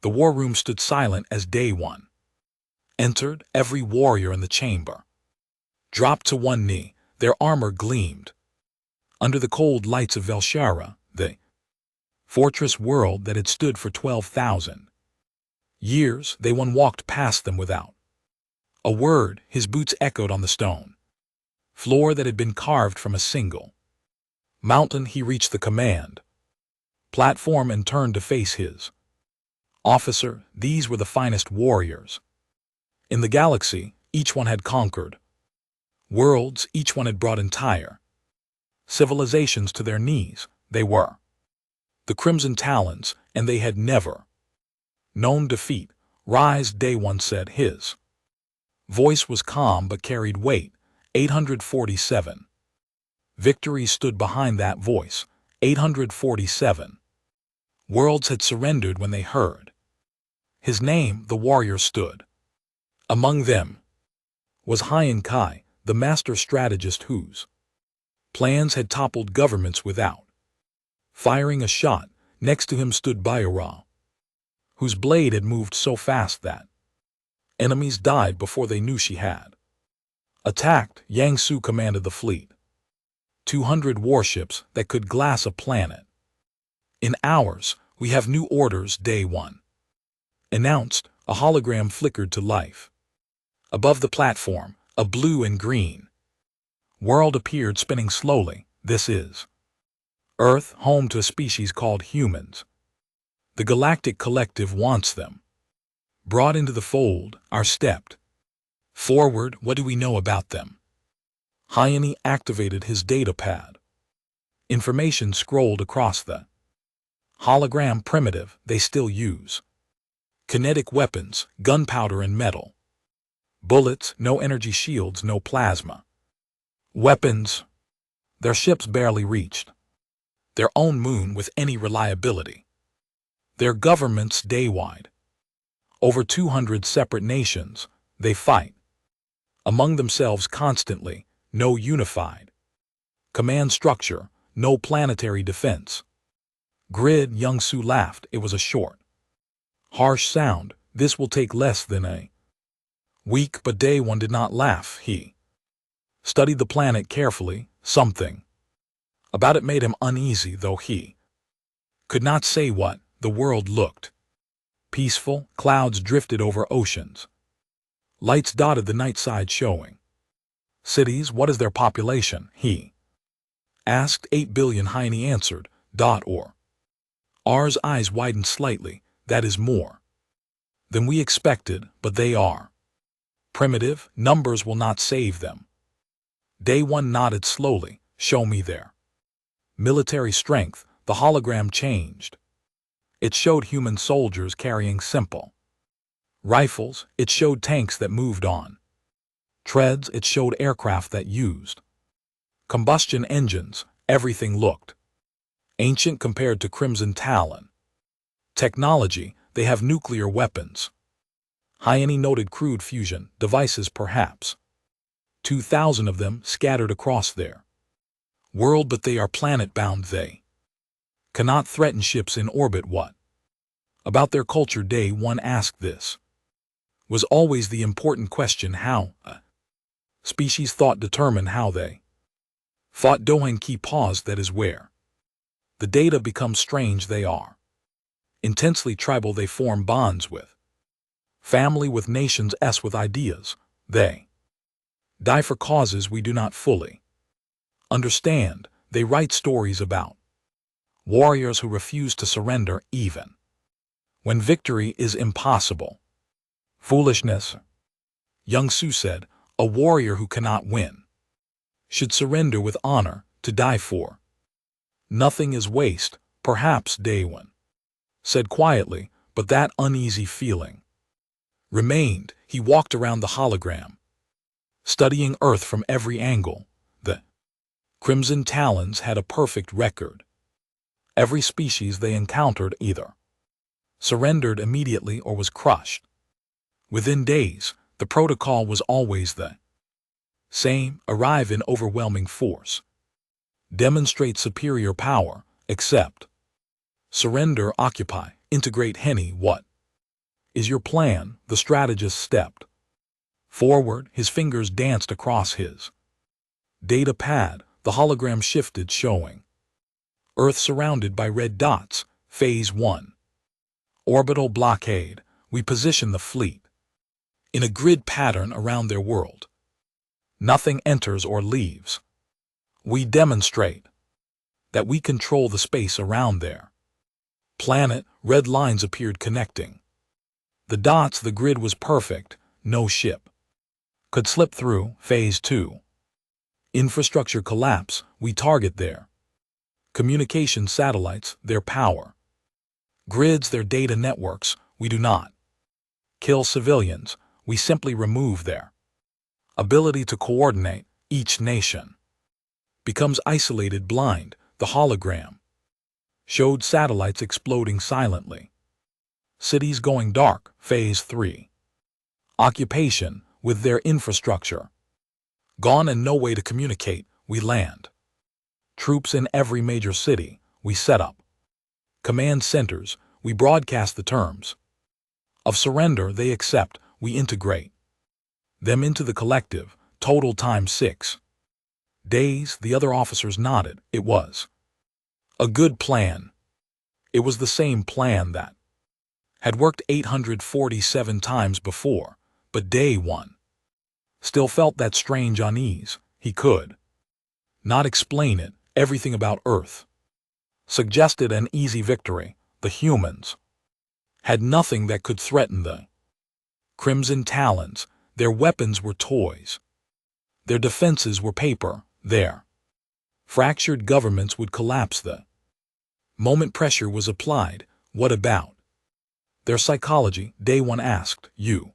The war room stood silent as day one. Entered every warrior in the chamber. Dropped to one knee, their armor gleamed. Under the cold lights of Velshara, the fortress world that had stood for 12,000 years, they one walked past them without a word. His boots echoed on the stone floor that had been carved from a single mountain. He reached the command platform and turned to face his officer. These were the finest warriors in the galaxy. Each one had conquered worlds, each one had brought entire civilizations to their knees. They were the Crimson Talons, and they had never known defeat. Rise, Day One said. His voice was calm but carried weight. 847. Victory stood behind that voice. 847. Worlds had surrendered when they heard his name. The warriors stood. Among them was Hien Kai, the master strategist whose plans had toppled governments without firing a shot. Next to him stood Bayara, whose blade had moved so fast that enemies died before they knew she had attacked. Yang Su commanded the fleet. 200 warships that could glass a planet. In hours, we have new orders. Day One announced. A hologram flickered to life. Above the platform, a blue and green world appeared, spinning slowly. This is Earth, home to a species called humans. The Galactic Collective wants them brought into the fold. Are stepped forward. What do we know about them? Hyen activated his data pad. Information scrolled across the hologram. Primitive, they still use kinetic weapons, gunpowder and metal bullets, no energy shields, no plasma weapons. Their ships barely reached their own moon with any reliability. Their governments day-wide. Over 200 separate nations, they fight among themselves constantly. No unified command structure, no planetary defense grid. Young Su laughed. It was a short, harsh sound. This will take less than a week. But Day One did not laugh. He studied the planet carefully. Something about it made him uneasy, though he could not say what. The world looked peaceful. Clouds drifted over oceans. Lights dotted the night side, showing cities. What is their population? He asked. 8 billion. Hyen answered. Or R's eyes widened slightly. That is more than we expected, but they are primitive. Numbers will not save them. Day One nodded slowly. Show me their military strength. The hologram changed. It showed human soldiers carrying simple rifles. It showed tanks that moved on treads. It showed aircraft that used combustion engines. Everything looked ancient compared to Crimson Talon technology. They have nuclear weapons. Hyen noted crude fusion devices, perhaps 2,000 of them scattered across their world, but they are planet-bound. They cannot threaten ships in orbit. What about their culture? Day One asked. This was always the important question. How a species thought determined how they fought. Dohenki paused. That is where the data becomes strange. They are intensely tribal. They form bonds with family, with nations, with ideas. They die for causes we do not fully understand. They write stories about warriors who refuse to surrender even when victory is impossible. Foolishness, Young Su said. A warrior who cannot win should surrender with honor. To die for nothing is waste. Perhaps. Day One said quietly, but that uneasy feeling remained. He walked around the hologram, studying Earth from every angle. The Crimson Talons had a perfect record. Every species they encountered either surrendered immediately or was crushed within days. The protocol was always the same: arrive in overwhelming force, demonstrate superior power, accept surrender, occupy, integrate. Henny, what Is your plan? The strategist stepped forward, his fingers danced across his data pad. The hologram shifted, showing Earth surrounded by red dots. Phase 1. Orbital blockade. We position the fleet in a grid pattern around their world. Nothing enters or leaves. We demonstrate that we control the space around their planet. Red lines appeared, connecting the dots. The grid was perfect. No ship could slip through. Phase 2. Infrastructure collapse. We target their communication satellites, their power grids, their data networks. We do not kill civilians. We simply remove their ability to coordinate. Each nation becomes isolated, blind. The hologram showed satellites exploding silently, cities going dark. Phase 3. Occupation. With their infrastructure gone and no way to communicate, we land troops in every major city. We set up command centers. We broadcast the terms of surrender. They accept. We integrate them into the collective. Total time 6 days. The other officers nodded. It was a good plan. It was the same plan that had worked 847 times before, but day 1 still felt that strange unease. He could not explain it. Everything about Earth suggested an easy victory. The humans had nothing that could threaten the Crimson Talons. Their weapons were toys. Their defenses were paper. Their fractured governments would collapse the moment pressure was applied. What about their psychology? Day 1 asked. You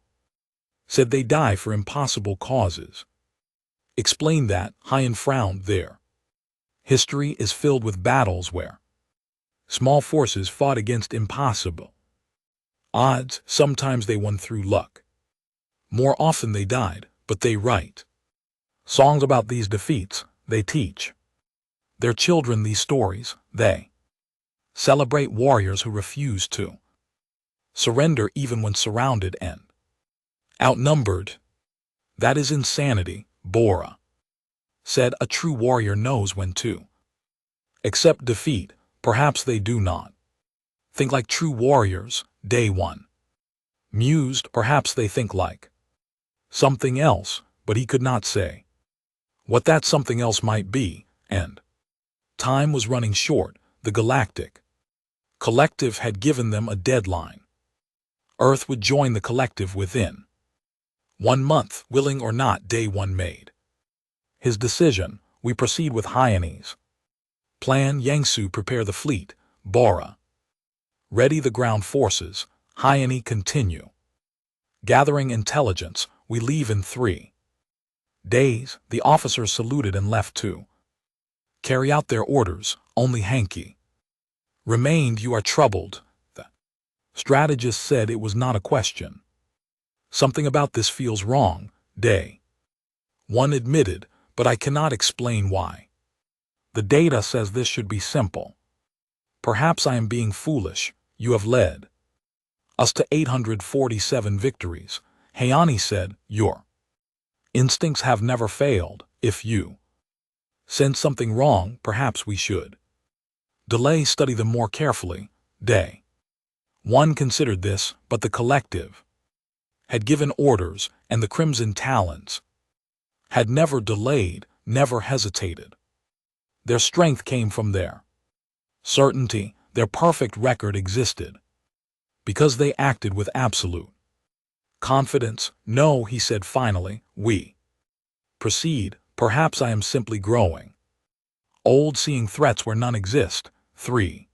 said they die for impossible causes. Explain that. Hyan frowned. Their history is filled with battles where small forces fought against impossible odds. Sometimes they won through luck. More often they died, but they write songs about these defeats. They teach their children these stories. They celebrate warriors who refuse to surrender even when surrounded and outnumbered. That is insanity, Bora said. A true warrior knows when to accept defeat. Perhaps they do not think like true warriors. Day 1 mused. Perhaps they think like something else, but he could not say what that something else might be, and time was running short. The galactic collective had given them a deadline. Earth would join the collective within 1 month, willing or not. Day 1 made his decision. We proceed with Hyanese plan. Yangsu, prepare the fleet. Bora ready the ground forces. Hyane, continue gathering intelligence. We leave in 3 days. The officers saluted and left to carry out their orders. Only Hanky remained. You are troubled, the strategist said. It was not a question. Something about this feels wrong. Day 1 admitted, but I cannot explain why. The data says this should be simple. Perhaps I am being foolish. You have led us to 847 victories. Hayani said. Your instincts have never failed. If you sense something wrong, perhaps we should study them more carefully. Day 1 considered this, but the collective had given orders, and the Crimson Talons had never delayed, never hesitated. Their strength came from their certainty. Their perfect record existed because they acted with absolute confidence. No, he said finally. We proceed. Perhaps I am simply growing old, seeing threats where none exist. 3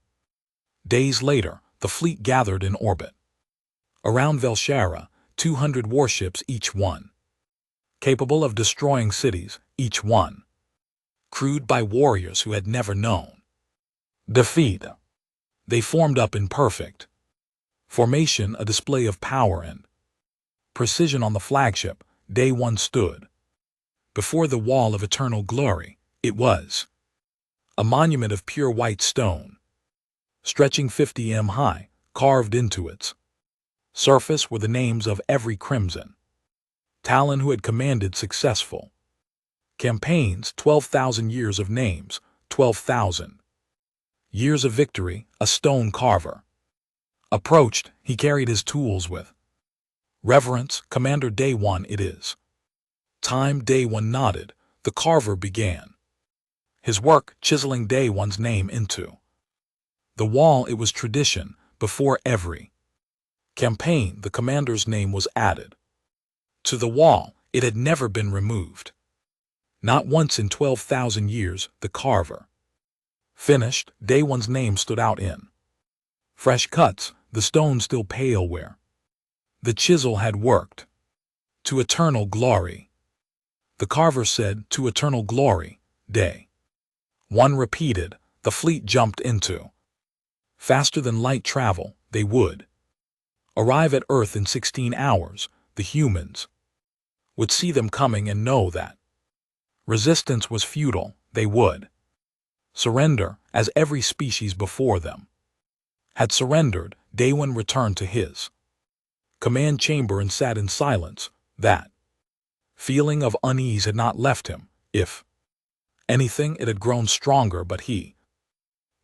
days later, the fleet gathered in orbit around Velshara. 200 warships, each one capable of destroying cities, each one crewed by warriors who had never known defeat. They formed up in perfect formation, a display of power and precision on the flagship. Day 1 stood before the wall of eternal glory. It was a monument of pure white stone, stretching 50 m high, carved into its Surface were the names of every Crimson Talon who had commanded successful campaigns, 12,000 years of names, 12,000 years of victory, a stone carver. Approached, he carried his tools with reverence. Commander Day One it is. Time. Day One nodded. The carver began his work, chiseling Day One's name into the wall. It was tradition. Before every campaign, the commander's name was added to the wall. It had never been removed. Not once in 12,000 years. The carver finished. Day One's name stood out in fresh cuts, the stone still pale where the chisel had worked. To eternal glory. The carver said, to eternal glory. Day One repeated. The fleet jumped into faster than light travel. They would arrive at Earth in 16 hours. The humans would see them coming and know that resistance was futile. They would surrender, as every species before them had surrendered. Day One returned to his command chamber and sat in silence. That feeling of unease had not left him. If anything, it had grown stronger, but he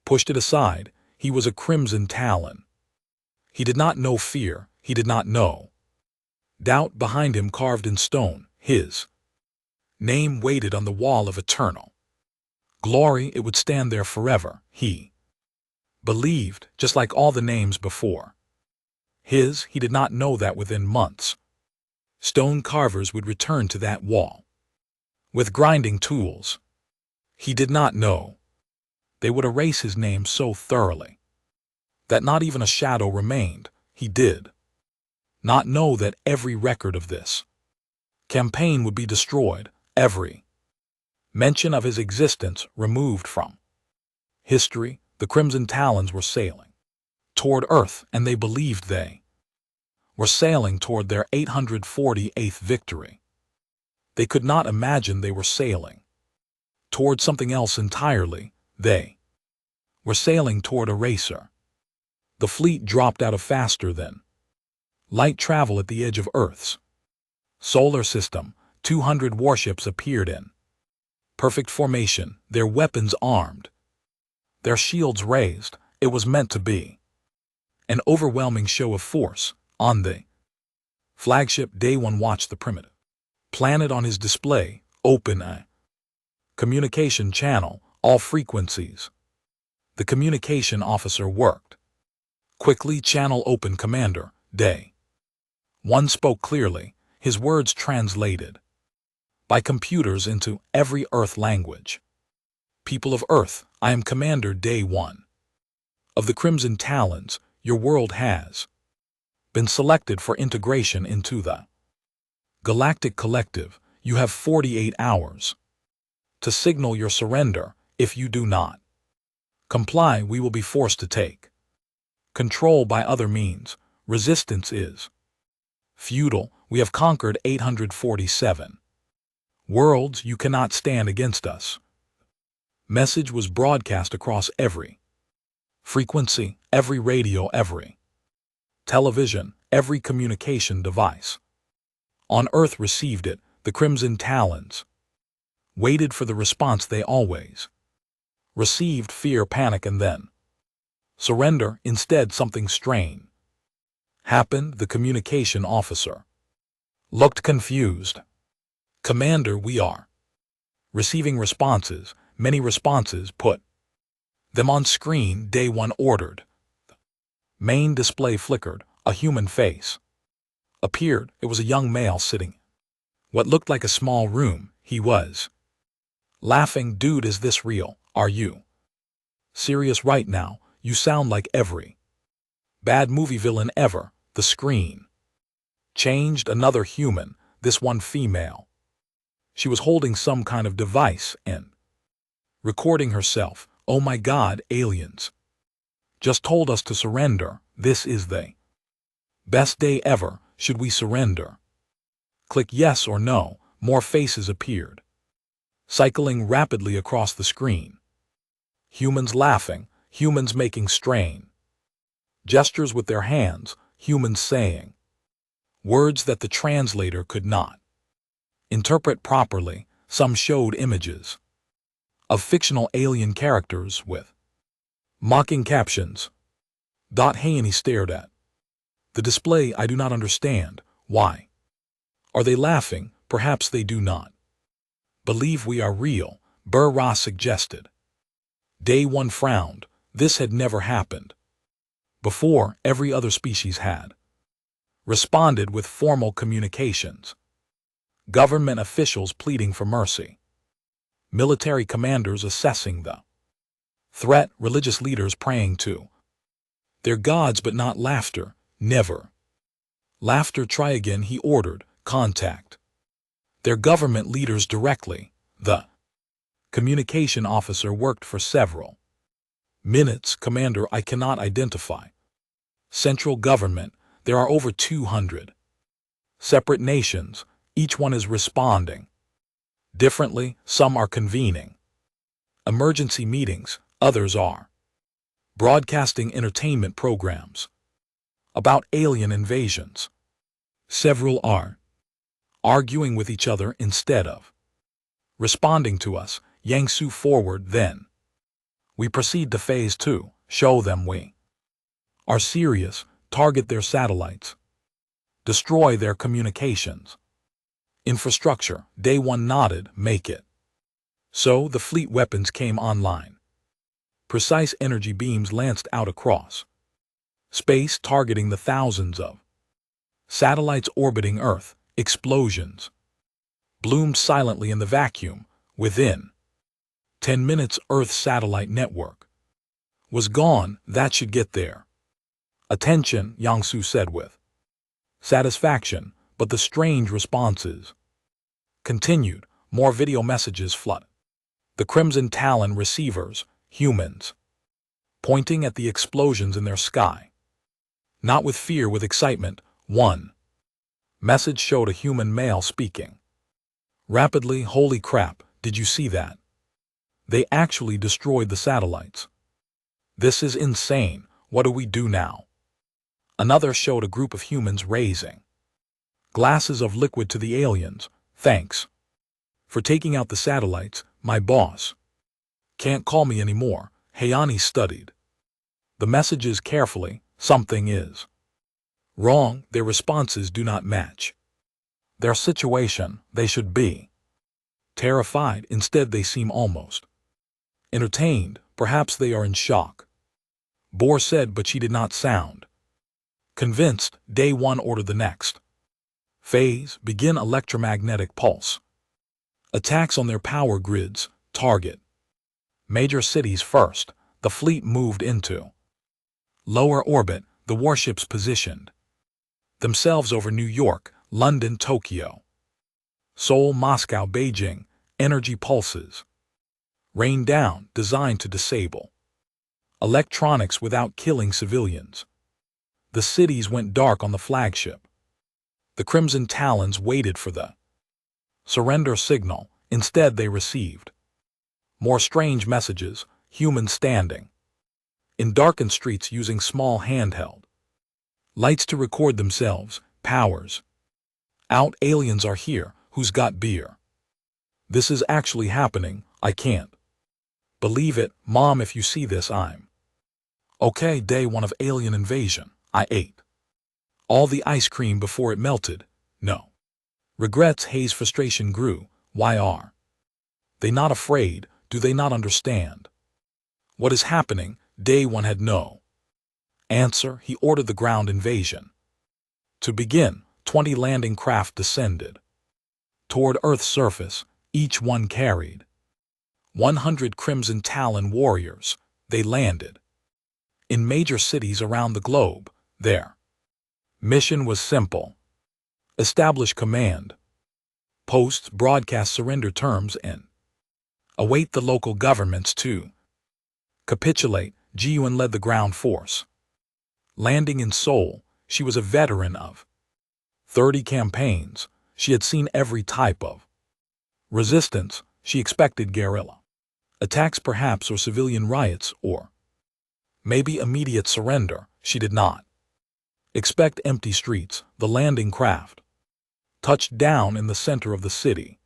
pushed it aside. He was a Crimson Talon. He did not know fear. He did not know doubt. Behind him, carved in stone, his name waited on the wall of eternal glory. It would stand there forever. He believed, just like all the names before his. He did not know that within months, stone carvers would return to that wall with grinding tools. He did not know they would erase his name so thoroughly that not even a shadow remained. He did not know that every record of this campaign would be destroyed, every mention of his existence removed from history. The Crimson Talons were sailing toward Earth, and they believed they were sailing toward their 848th victory. They could not imagine they were sailing toward something else entirely. They were sailing toward Eraser. The fleet dropped out of faster than light travel at the edge of Earth's solar system. 200 warships appeared in perfect formation, their weapons armed, their shields raised. It was meant to be an overwhelming show of force. On the flagship, Day One watched the primitive planet on his display open a communication channel, all frequencies. The communication officer worked quickly. Channel open. Commander. Day One spoke clearly, his words translated by computers into every Earth language. People of Earth, I am Commander Day One of the Crimson Talons. Your world has been selected for integration into the Galactic Collective. You have 48 hours to signal your surrender. If you do not comply, we will be forced to take control by other means. Resistance is futile. We have conquered 847 worlds. You cannot stand against us. Message was broadcast across every frequency, every radio, every television, every communication device on Earth received it. The Crimson Talons waited for the response they always received: fear, panic, and then surrender. Instead, something strange happened. The communication officer looked confused. Commander, we are receiving responses, many responses. Put them on screen. Day One ordered. The main display flickered. A human face appeared. It was a young male sitting in what looked like a small room. He was laughing. Dude, is this real? Are you serious right now? You sound like every bad movie villain ever. The screen changed. Another human, this one female. She was holding some kind of device and recording herself. Oh my God, aliens just told us to surrender. This is the best day ever. Should we surrender? Click yes or no. More faces appeared, cycling rapidly across the screen. Humans laughing, humans making strange gestures with their hands, humans saying words that the translator could not interpret properly. Some showed images of fictional alien characters with mocking captions. Haney stared at the display. I do not understand. Why are they laughing? Perhaps they do not believe we are real, Burr-Ross suggested. Day One frowned. This had never happened before. Every other species had responded with formal communications. Government officials pleading for mercy, military commanders assessing the threat, religious leaders praying to their gods, but not laughter. Never laughter. Try again, he ordered. Contact their government leaders directly. The communication officer worked for several minutes. Commander, I cannot identify central government. There are over 200 separate nations. Each one is responding differently. Some are convening emergency meetings, others are broadcasting entertainment programs about alien invasions. Several are arguing with each other instead of responding to us. Yang Su forward. Then we proceed to phase 2. Show them we are serious. Target their satellites. Destroy their communications infrastructure. Day One nodded. Make it so. The fleet weapons came online. Precise energy beams lanced out across space, targeting the thousands of satellites orbiting Earth. Explosions bloomed silently in the vacuum. Within 10 minutes, Earth's satellite network was gone. That should get their attention, Yang Su said with satisfaction. But the strange responses continued. More video messages flooded the Crimson Talon receivers, humans pointing at the explosions in their sky. Not with fear, with excitement. One message showed a human male speaking rapidly. Holy crap, did you see that? They actually destroyed the satellites. This is insane. What do we do now? Another showed a group of humans raising glasses of liquid to the aliens. Thanks for taking out the satellites, my boss. Can't call me anymore. Hayani studied the messages carefully. Something is wrong. Their responses do not match their situation. They should be terrified. Instead, they seem almost entertained. Perhaps they are in shock, Bohr said, but she did not sound convinced. Day One ordered the next phase. Begin electromagnetic pulse attacks on their power grids. Target major cities first. The fleet moved into lower orbit. The warships positioned themselves over New York, London, Tokyo, Seoul, Moscow, Beijing. Energy pulses rained down, designed to disable electronics without killing civilians. The cities went dark on the flagship. The Crimson Talons waited for the surrender signal. Instead, they received more strange messages. Humans standing in darkened streets using small handheld lights to record themselves. Powers out. Aliens are here. Who's got beer? This is actually happening. I can't believe it. Mom, if you see this, I'm okay. Day One of alien invasion. I ate all the ice cream before it melted. No regrets. Hayes' frustration grew. Why are they not afraid? Do they not understand what is happening? Day One had no answer. He ordered the ground invasion to begin. 20 landing craft descended toward Earth's surface. Each one carried 100 Crimson Talon warriors. They landed in major cities around the globe. Their mission was simple: establish command posts, broadcast surrender terms, and await the local governments to capitulate. Ji-Yun led the ground force. Landing in Seoul, she was a veteran of 30 campaigns. She had seen every type of resistance. She expected guerrilla attacks perhaps, or civilian riots, or maybe immediate surrender. She did not Expect empty streets, the landing craft. Touched down in the center of the city.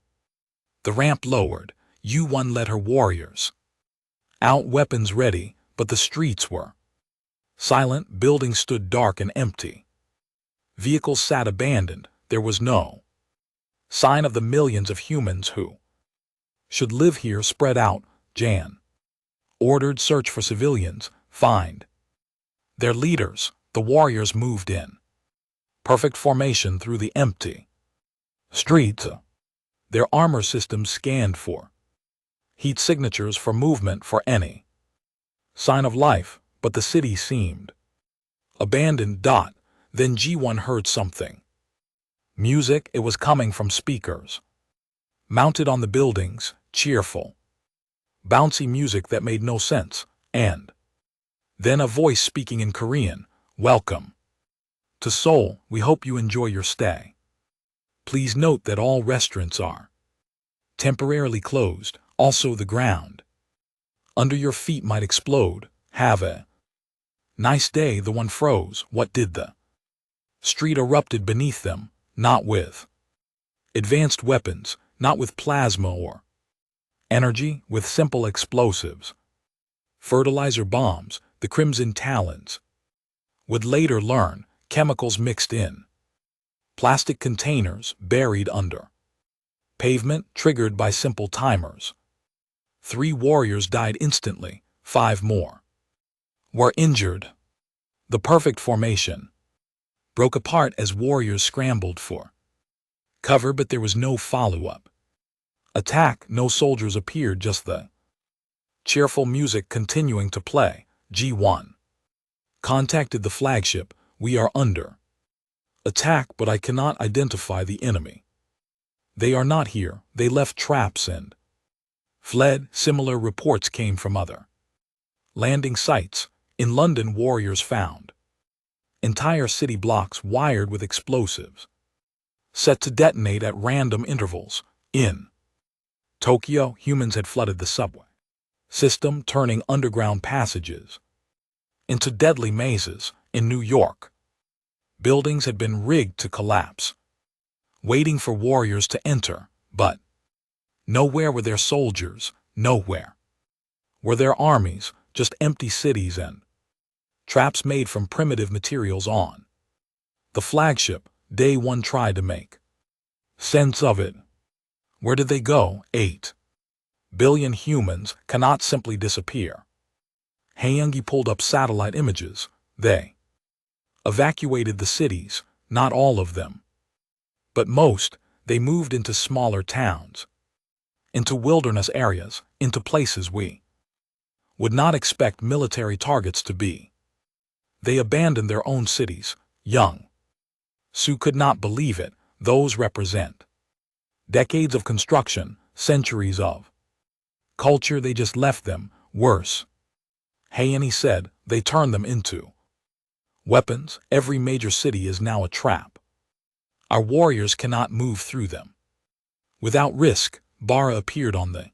The ramp lowered, U1 led her warriors. Out, weapons ready, but the streets were silent. Buildings stood dark and empty. Vehicles sat abandoned. There was no sign of the millions of humans who should live here. Spread out, Jan ordered. Search for civilians, find their leaders. The warriors moved in perfect formation through the empty streets. Their armor systems scanned for heat signatures, for movement, for any sign of life, but the city seemed abandoned. Then G1 heard something. Music. It was coming from speakers mounted on the buildings, cheerful, bouncy music that made no sense, and then a voice speaking in Korean. Welcome to Seoul. We hope you enjoy your stay. Please note that all restaurants are temporarily closed. Also, the ground under your feet might explode. Have a nice day. The one froze. What did the street erupted beneath them? Not with advanced weapons, not with plasma or energy, with simple explosives. Fertilizer bombs, the Crimson Talons would later learn, chemicals mixed in plastic containers buried under pavement, triggered by simple timers. 3 warriors died instantly, 5 more were injured. The perfect formation broke apart as warriors scrambled for cover, but there was no follow-up attack. No soldiers appeared, just the cheerful music continuing to play. G1 contacted the flagship. We are under attack, but I cannot identify the enemy. They are not here. They left traps and fled. Similar reports came from other landing sites. In London, warriors found entire city blocks wired with explosives, set to detonate at random intervals. In Tokyo, humans had flooded the subway system, turning underground passages into deadly mazes. In New York, buildings had been rigged to collapse, waiting for warriors to enter, but nowhere were their soldiers, nowhere were their armies, just empty cities and traps made from primitive materials. On the flagship, Day 1 tried to make sense of it. Where did they go? 8 billion humans cannot simply disappear. Haeungi pulled up satellite images. They evacuated the cities, not all of them, but most. They moved into smaller towns, into wilderness areas, into places we would not expect military targets to be. They abandoned their own cities. Young Su could not believe it. Those represent decades of construction, centuries of culture. They just left them. Worse, Haeungi said, they turned them into weapons. Every major city is now a trap. Our warriors cannot move through them without risk. Bara appeared on the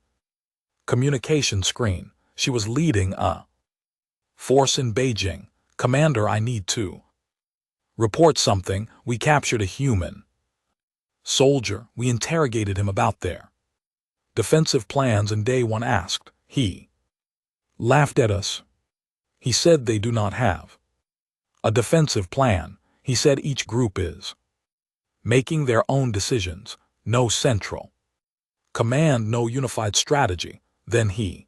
communication screen. She was leading a force in Beijing. Commander, I need to report something. We captured a human soldier. We interrogated him about their defensive plans, and Day 1 asked. He laughed at us. He said they do not have a defensive plan. He said each group is making their own decisions. No central command, no unified strategy. Then he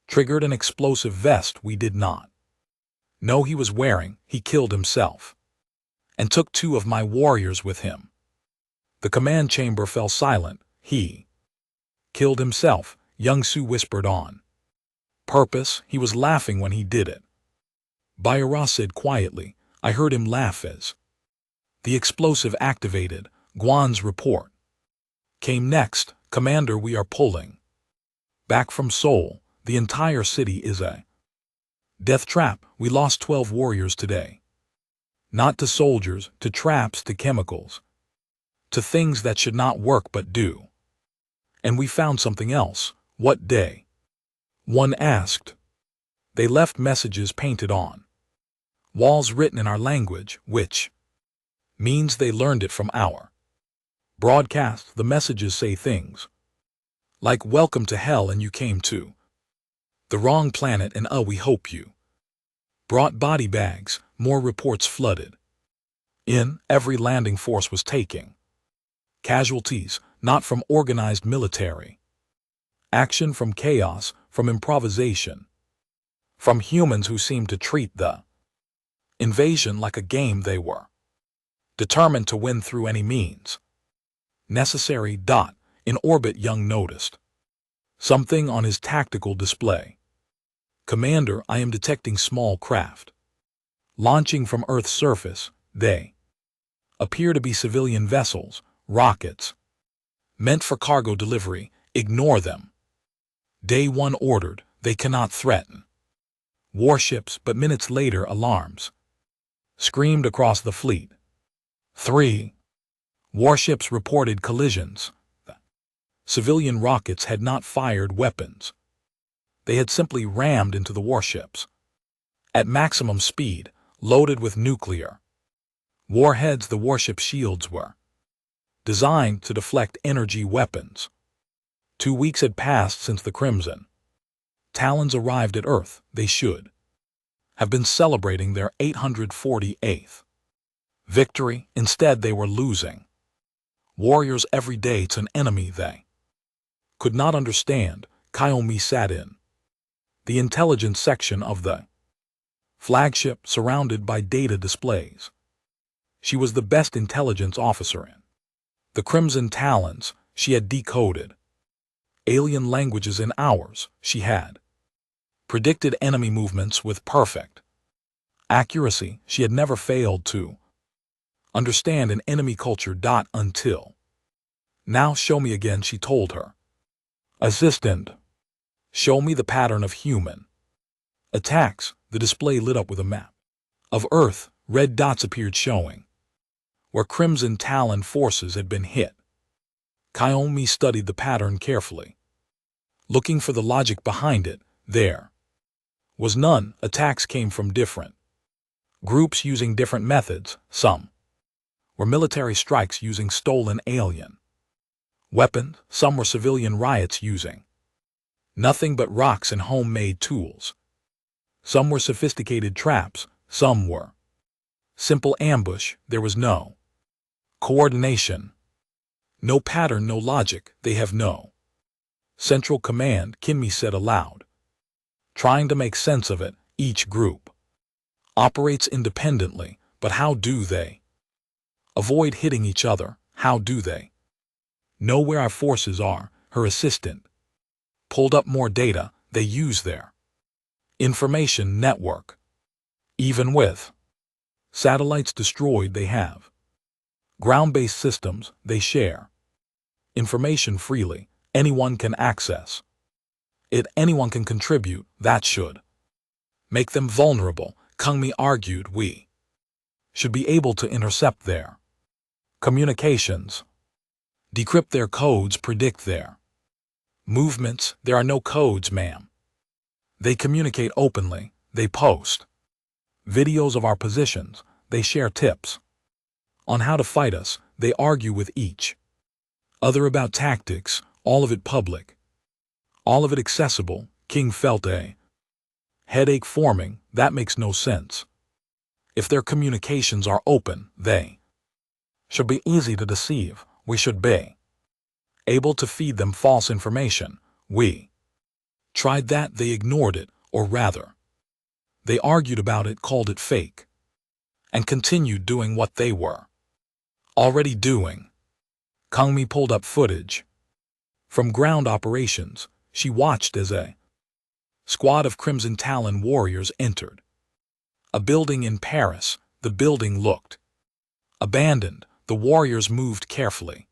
triggered an explosive vest we did not know he was wearing. He killed himself and took 2 of my warriors with him. The command chamber fell silent. He killed himself, Young Su whispered on purpose. He was laughing when he did it. Bayara said quietly. I heard him laugh as the explosive activated. Guan's report came next. Commander, we are pulling back from Seoul. The entire city is a death trap. We lost 12 warriors today. Not to soldiers, to traps, to chemicals, to things that should not work but do. And we found something else. What Day 1 asked. They left messages painted on Walls written in our language, which means they learned it from our broadcast. The messages say things like welcome to hell and you came to the wrong planet and we hope you brought body bags. More reports flooded in. Every landing force was taking casualties, not from organized military action, from chaos, from improvisation, from humans who seemed to treat the invasion like a game they were determined to win through any means necessary. In orbit, Young noticed something on his tactical display. Commander, I am detecting small craft launching from Earth's surface. They appear to be civilian vessels, rockets, meant for cargo delivery. Ignore them. Day 1 ordered. They cannot threaten warships, but minutes later alarms screamed across the fleet. 3 warships reported collisions. The civilian rockets had not fired weapons. They had simply rammed into the warships at maximum speed, loaded with nuclear warheads. The warship shields were designed to deflect energy weapons. 2 weeks had passed since the Crimson Talons arrived at Earth. They should have been celebrating their 848th victory. Instead, they were losing warriors every day to an enemy they could not understand. Kiyomi sat in the intelligence section of the flagship, surrounded by data displays. She was the best intelligence officer in the Crimson Talons. She had decoded alien languages in hours. She had predicted enemy movements with perfect accuracy. She had never failed to understand an enemy culture. Until now. Show me again, she told her assistant. Show me the pattern of human attacks. The display lit up with a map of Earth. Red dots appeared, showing where Crimson Talon forces had been hit. Kiyomi studied the pattern carefully, looking for the logic behind it. There was none. Attacks came from different groups using different methods. Some were military strikes using stolen alien weapons. Some were civilian riots using nothing but rocks and homemade tools. Some were sophisticated traps. Some were simple ambush. There was no coordination, no pattern, no logic. They have no central command, Kinmi said aloud, trying to make sense of it. Each group operates independently, but how do they avoid hitting each other? How do they know where our forces are? Her assistant pulled up more data. They use their information network. Even with satellites destroyed, they have ground-based systems. They share information freely. Anyone can access it. Anyone can contribute. That should make them vulnerable. Kangmi argued we should be able to intercept their communications, decrypt their codes, predict their movements. There are no codes, ma'am. They communicate openly. They post videos of our positions. They share tips on how to fight us. They argue with each other about tactics. All of it public, all of it accessible. King felt a headache forming. That makes no sense. If their communications are open, they should be easy to deceive. We should be able to feed them false information. We tried that. They ignored it, or rather, they argued about it, called it fake, and continued doing what they were already doing. Kangmi pulled up footage from ground operations. She watched as a squad of Crimson Talon warriors entered a building in Paris. The building looked abandoned. The warriors moved carefully,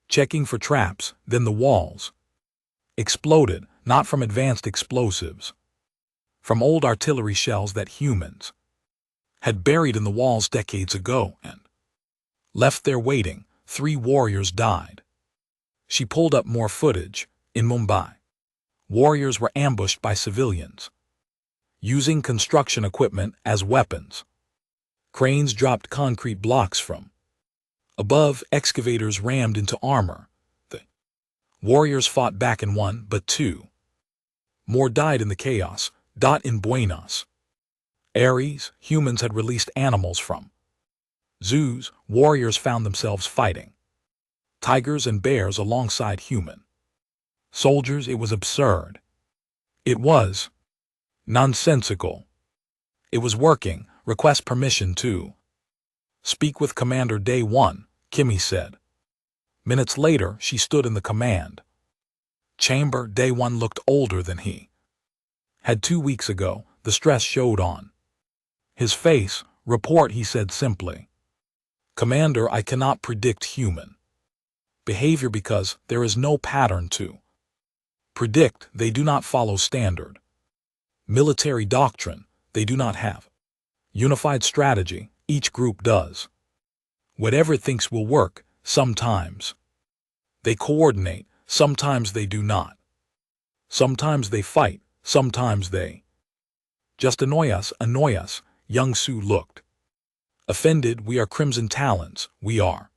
checking for traps. Then the walls exploded, not from advanced explosives, from old artillery shells that humans had buried in the walls decades ago and left there waiting. 3 warriors died. She pulled up more footage. In Mumbai, warriors were ambushed by civilians using construction equipment as weapons. Cranes dropped concrete blocks from above, excavators rammed into armor. The warriors fought back in one, but two more died in the chaos. In Buenos Aires, humans had released animals from zoos. Warriors found themselves fighting tigers and bears alongside human soldiers. It was absurd. It was nonsensical. It was working. Request permission to speak with Commander Day 1, Kimmy said. Minutes later, she stood in the command chamber. Day 1 looked older than he had 2 weeks ago. The stress showed on his face. Report, he said simply. Commander, I cannot predict human behavior because there is no pattern to predict. They do not follow standard military doctrine. They do not have unified strategy. Each group does whatever it thinks will work. Sometimes they coordinate, sometimes they do not. Sometimes they fight, sometimes they just annoy us. Young Su looked offended. We are Crimson Talons. We are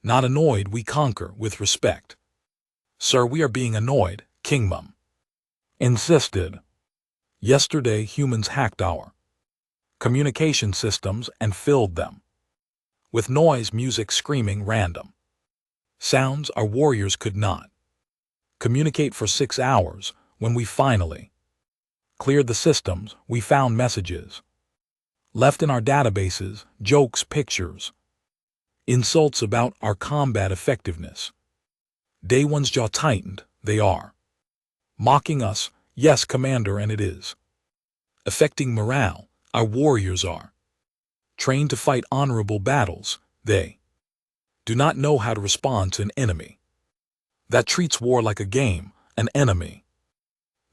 not annoyed. We conquer with respect. Sir, we are being annoyed, King Mum insisted. Yesterday, humans hacked our communication systems and filled them with noise, music, screaming, random sounds. Our warriors could not communicate for 6 hours. When we finally cleared the systems, we found messages left in our databases, jokes, pictures, insults about our combat effectiveness. Day 1's jaw tightened. They are mocking us. Yes, Commander, and it is affecting morale. Our warriors are trained to fight honorable battles. They do not know how to respond to an enemy that treats war like a game, an enemy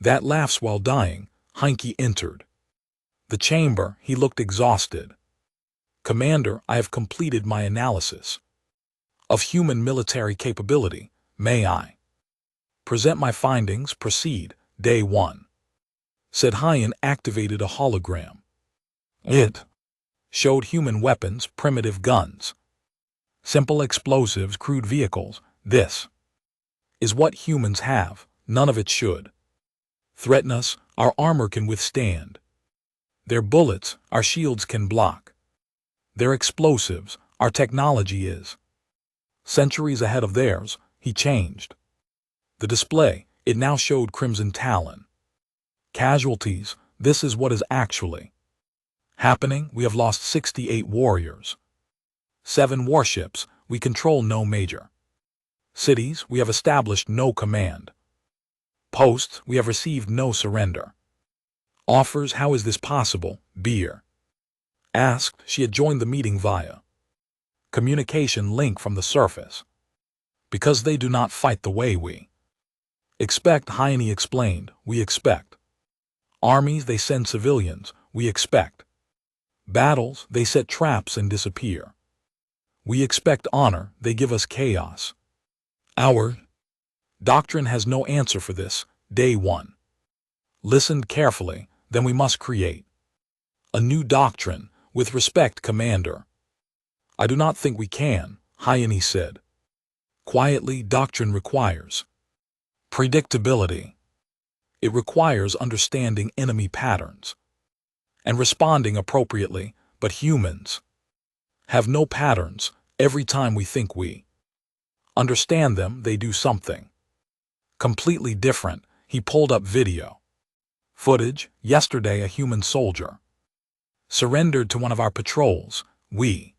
that laughs while dying. Heinke entered the chamber. He looked exhausted. Commander, I have completed my analysis of human military capability. May I present my findings? Proceed. Day 1 said. Hyen activated a hologram. It showed human weapons, primitive guns, simple explosives, crude vehicles. This is what humans have. None of it should threaten us. Our armor can withstand their bullets. Our shields can block their explosives. Our technology is centuries ahead of theirs. He changed the display. It now showed Crimson Talon casualties. This is what is actually happening. We have lost 68 warriors, 7 warships. We control no major cities. We have established no command posts. We have received no surrender offers. How is this possible? Beer asked. She had joined the meeting via communication link from the surface. Because they do not fight the way we expect, Hyen explained. We expect armies. They send civilians. We expect battles. They set traps and disappear. We expect honor. They give us chaos. Our doctrine has no answer for this. Day 1 listened carefully. Then we must create a new doctrine. With respect, Commander, I do not think we can, Hyen said quietly. Doctrine requires predictability. It requires understanding enemy patterns and responding appropriately. But humans have no patterns. Every time we think we understand them, they do something completely different. He pulled up video footage. Yesterday, a human soldier surrendered to one of our patrols. We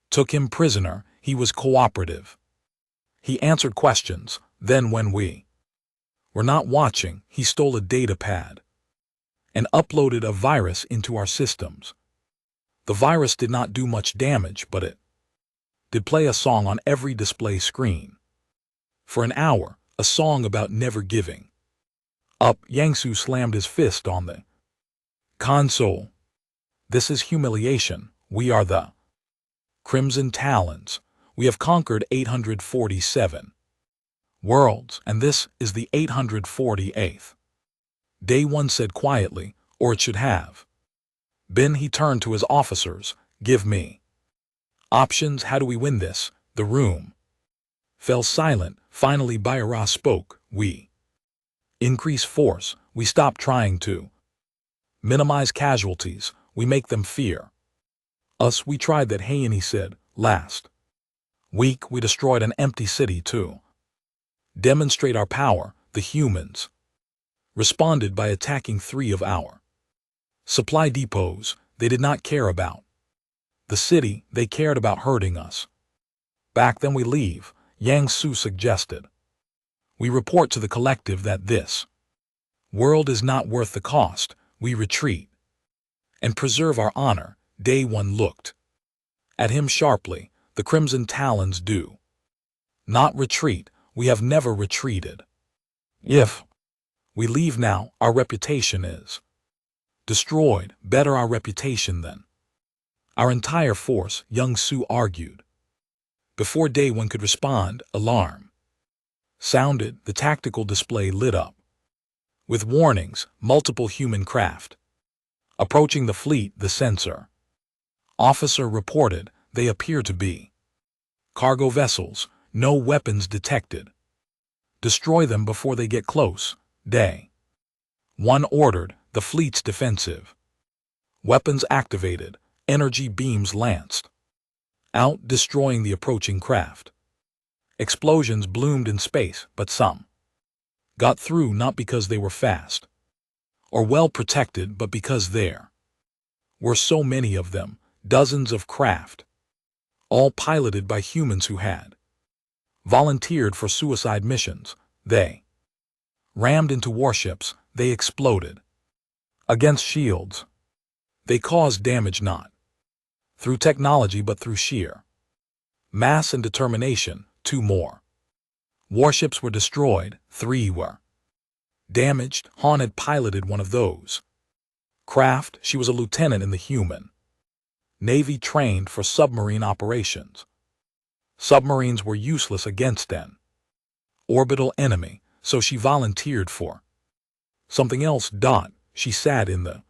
took him prisoner. He was cooperative. He answered questions. Then when we were not watching, he stole a data pad and uploaded a virus into our systems. The virus did not do much damage, but it did play a song on every display screen. For an hour, a song about never giving up. Yang Su slammed his fist on the console. This is humiliation. We are the Crimson Talons. We have conquered 847 worlds, and this is the 848th. Day 1 said quietly, Or it should have been. He turned to his officers. Give me options. How do we win this? The room fell silent. Finally Bayara spoke. We increase force. We stop trying to minimize casualties. We make them fear us. We tried that, Hayani said. Last week we destroyed an empty city to demonstrate our power. The humans responded by attacking 3 of our supply depots. They did not care about the city, they cared about hurting us. Back then we leave, Yang Su suggested. We report to the collective that this world is not worth the cost. We retreat and preserve our honor. Day One looked at him sharply. The Crimson Talons do not retreat. We have never retreated. If we leave now, our reputation is destroyed. Better our reputation than our entire force, Young Su argued. Before Day One could respond, alarm sounded. The tactical display lit up with warnings. Multiple human craft approaching the fleet. The sensor officer reported they appear to be cargo vessels. No weapons detected. Destroy them before they get close. Day One ordered. The fleet's defensive weapons activated. Energy beams lanced out, destroying the approaching craft. Explosions bloomed in space, but some got through, not because they were fast or well protected, but because there were so many of them. Dozens of craft, all piloted by humans who had volunteered for suicide missions. They rammed into warships. They exploded against shields. They caused damage not through technology but through sheer mass and determination. 2 more warships were destroyed. 3 were damaged. Han had piloted one of those craft. She was a lieutenant in the human Navy, trained for submarine operations. Submarines were useless against an orbital enemy, so she volunteered for something else. She sat in the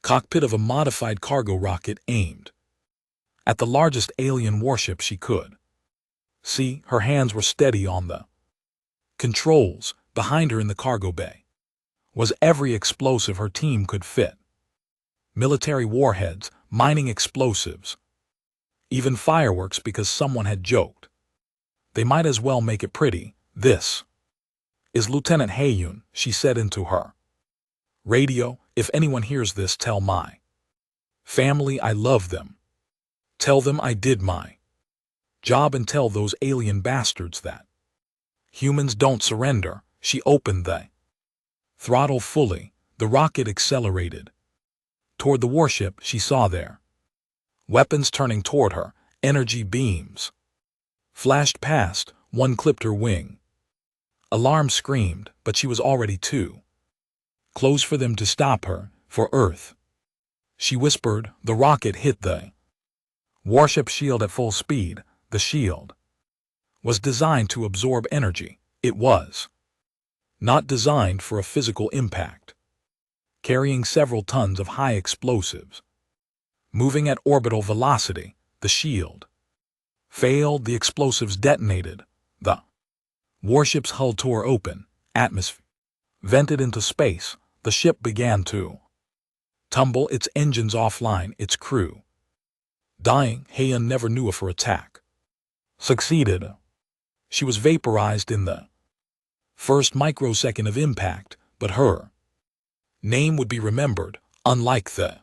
cockpit of a modified cargo rocket aimed at the largest alien warship she could see. Her hands were steady on the controls. Behind her in the cargo bay was every explosive her team could fit. Military warheads, mining explosives, even fireworks, because someone had joked they might as well make it pretty. This is Lieutenant Haeyun, she said into her radio. If anyone hears this, tell my family I love them. Tell them I did my job, and tell those alien bastards that humans don't surrender. She opened the throttle fully. The rocket accelerated toward the warship. She saw their weapons turning toward her. Energy beams flashed past. One clipped her wing. Alarm screamed, but she was already too close for them to stop her. For Earth, she whispered. The rocket hit the warship shield at full speed. The shield was designed to absorb energy. It was not designed for a physical impact. Carrying several tons of high explosives, moving at orbital velocity, the shield failed. The explosives detonated. The warship's hull tore open. Atmosphere vented into space. The ship began to tumble, its engines offline, its crew dying. Haeyun never knew if her attack succeeded. She was vaporized in the first microsecond of impact, but her name would be remembered, unlike the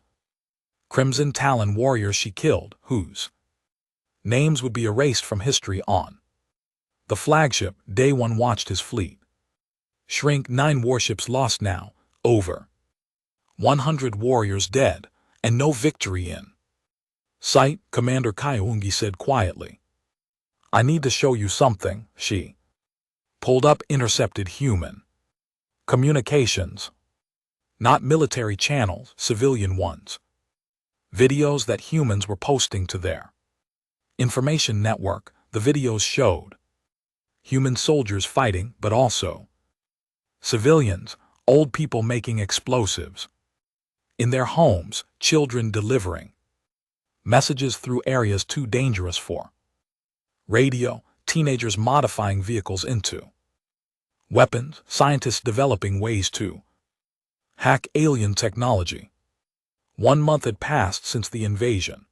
Crimson Talon warriors she killed, whose names would be erased from history. On the flagship, Day One watched his fleet shrink. 9 warships lost now, over 100 warriors dead, and no victory in sight. Commander Kyoungi said quietly, I need to show you something. She pulled up intercepted human communications, not military channels, civilian ones. Videos that humans were posting to their information network. The videos showed human soldiers fighting, but also civilians, old people making explosives, In their homes, children delivering messages through areas too dangerous for radio, teenagers modifying vehicles into weapons, scientists developing ways to hack alien technology. 1 month had passed since the invasion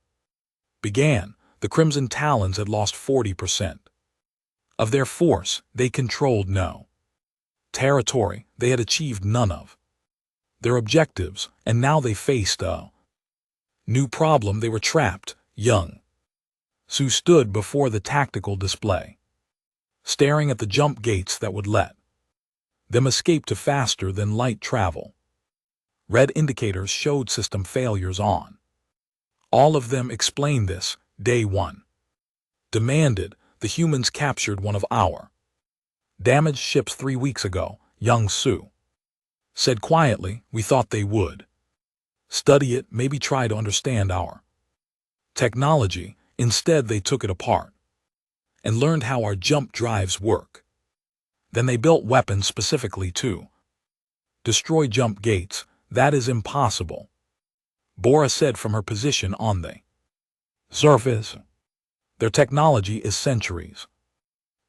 began. The Crimson Talons had lost 40% of their force. They controlled no territory. They had achieved none of their objectives, and now they faced a new problem. They were trapped. Young Su stood before the tactical display, staring at the jump gates that would let them escape to faster than light travel. Red indicators showed system failures on all of them. Explained this. Day 1 demanded. The humans captured one of our damaged ships 3 weeks ago, Young Su said quietly. We thought they would study it, maybe try to understand our technology. Instead, they took it apart and learned how our jump drives work. Then they built weapons specifically to destroy jump gates. That is impossible, Bora said from her position on the surface. Their technology is centuries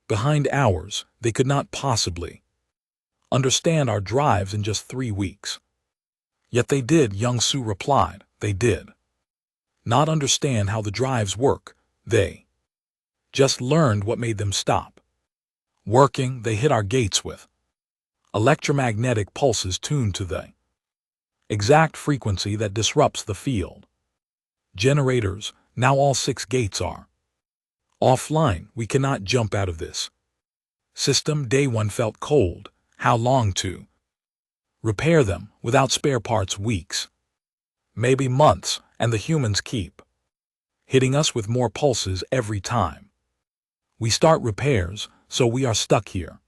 behind ours. They could not possibly understand our drives in just 3 weeks. Yet they did, Young Su replied. They did not understand how the drives work. They just learned what made them stop working. They hit our gates with electromagnetic pulses tuned to the exact frequency that disrupts the field generators. Now all 6 gates are offline. We cannot jump out of this system. Day 1 felt cold. How long to repair them without spare parts? Weeks, maybe months, and the humans keep hitting us with more pulses every time we start repairs, so we are stuck here.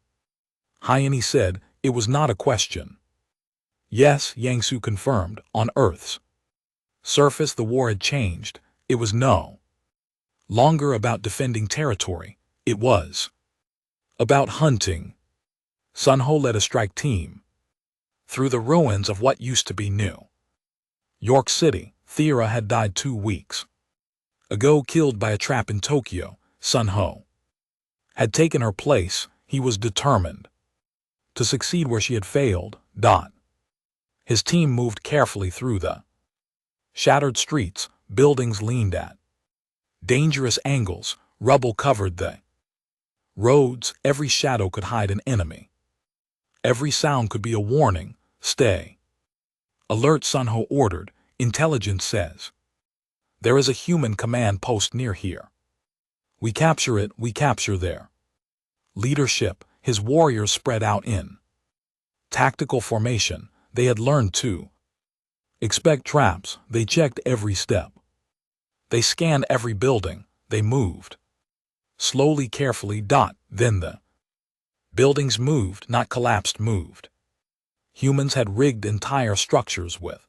Hyene said. It was not a question. Yes, Yang Su confirmed. On Earth's surface, the war had changed. It was no longer about defending territory. It was about hunting. Sun Ho led a strike team through the ruins of what used to be New York City. Thera had died 2 weeks ago, killed by a trap in Tokyo. Sun Ho had taken her place. He was determined to succeed where she had failed. His team moved carefully through the shattered streets. Buildings leaned at dangerous angles. Rubble covered the roads. Every shadow could hide an enemy. Every sound could be a warning. Stay alert, Sun Ho ordered. Intelligence says there is a human command post near here. We capture it, we capture their leadership. His warriors spread out in tactical formation. They had learned to expect traps. They checked every step. They scanned every building. They moved slowly, carefully. Then the buildings moved, not collapsed, moved. Humans had rigged entire structures with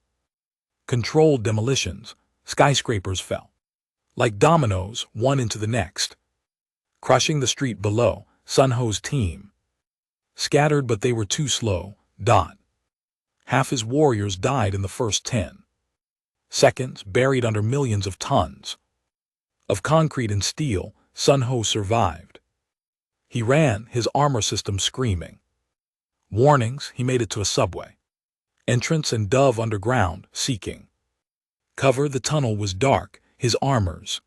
controlled demolitions. Skyscrapers fell like dominoes, one into the next, crushing the street below. Sun Ho's team scattered, but they were too slow. Half his warriors died in the first 10 seconds, buried under millions of tons of concrete and steel. Sun Ho survived. He ran, his armor system screaming warnings. He made it to a subway entrance and dove underground, seeking cover. The tunnel was dark. His armor's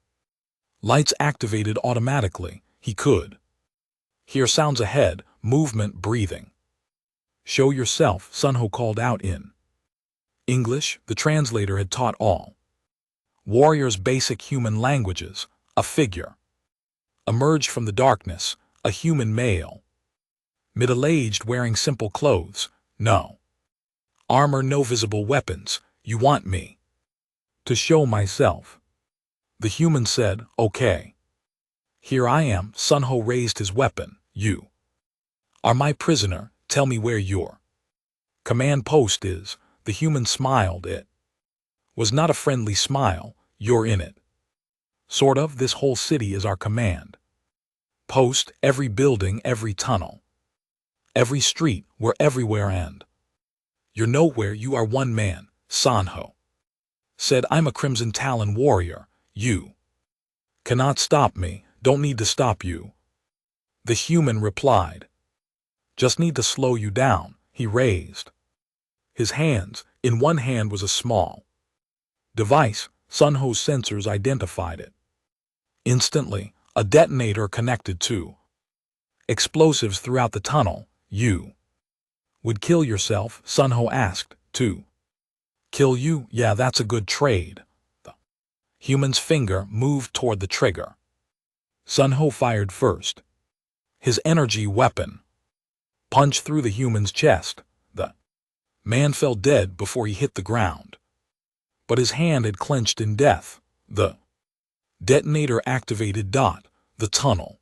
lights activated automatically. He could hear sounds ahead, movement, breathing. Show yourself, Sun Ho called out in English. The translator had taught all warriors basic human languages. A figure emerged from the darkness, a human male, middle-aged, wearing simple clothes. No armor, no visible weapons. You want me to show myself? The human said. Okay. Here I am. Sun Ho raised his weapon. You are my prisoner. Tell me where your command post is. The human smiled. It was not a friendly smile. You're in it. Sort of. This whole city is our command post. Every building, every tunnel, every street, we're everywhere, and you're nowhere. You are one man. Sanho said, I'm a Crimson Talon warrior. You cannot stop me, don't need to stop you. The human replied, just need to slow you down. He raised his hands. In one hand was a small device. Sanho's sensors identified it. Instantly, a detonator connected to explosives throughout the tunnel. You would kill yourself? Sanho asked. To kill you? Yeah, that's a good trade. The human's finger moved toward the trigger. Sanho fired first. His energy weapon punched through the human's chest. The man fell dead before he hit the ground. But his hand had clenched in death. The detonator activated. The tunnel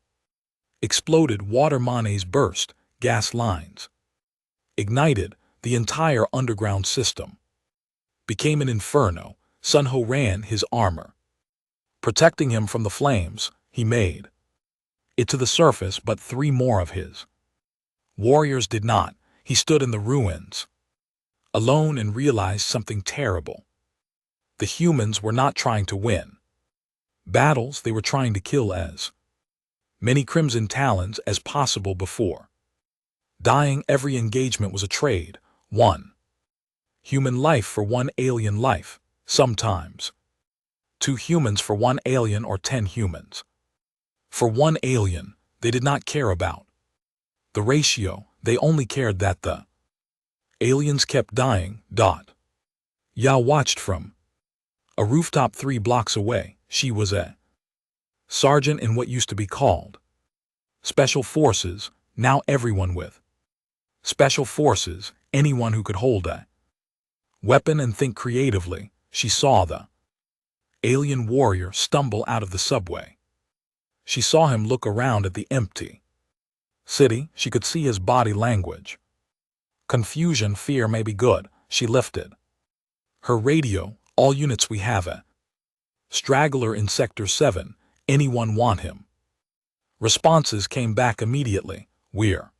exploded. Water mains burst. Gas lines ignited. The entire underground system became an inferno. Sanho ran his armor, protecting him from the flames. He made it to the surface, but 3 more of his warriors did not. He stood in the ruins, alone, and realized something terrible. The humans were not trying to win battles, they were trying to kill as many Crimson Talons as possible before dying. Every engagement was a trade. 1 human life for 1 alien life, sometimes 2 humans for 1 alien, or 10 humans for 1 alien. They did not care about the ratio, they only cared that the aliens kept dying. Ya watched from a rooftop 3 blocks away. She was a sergeant in what used to be called Special Forces. Now everyone with Special Forces, anyone who could hold a weapon and think creatively. She saw the alien warrior stumble out of the subway. She saw him look around at the empty city. She could see his body language. Confusion, fear may be good. She lifted her radio. All units, we have a straggler in Sector 7. Anyone want him? Responses came back immediately. We're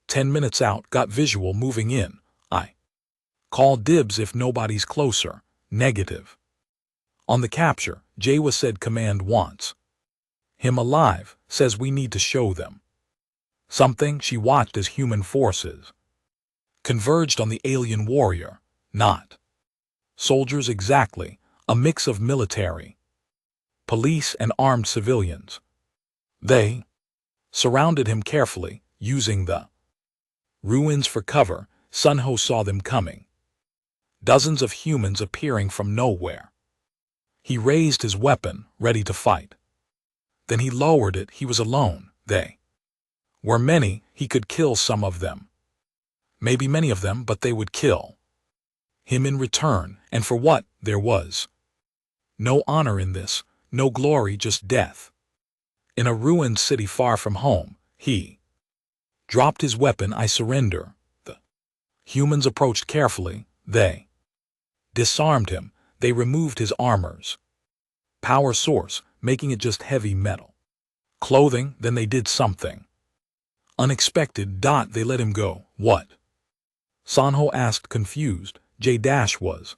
10 minutes out. Got visual moving in. I call dibs if nobody's closer. Negative. On the capture, Jawa said command wants him alive, says we need to show them something. She watched as human forces converged on the alien warrior. Not soldiers exactly, a mix of military, police, and armed civilians. They surrounded him carefully, using the ruins for cover. Sanho saw them coming. Dozens of humans appearing from nowhere. He raised his weapon, ready to fight. Then he lowered it. He was alone. They were many. He could kill some of them. Maybe many of them, but they would kill him in return. And for what? There was no honor in this, no glory, just death. In a ruined city far from home, he dropped his weapon. I surrender. The humans approached carefully. They disarmed him. They removed his armor's power source, making it just heavy metal clothing. Then they did something unexpected. They let him go. What? Sanho asked, confused. Was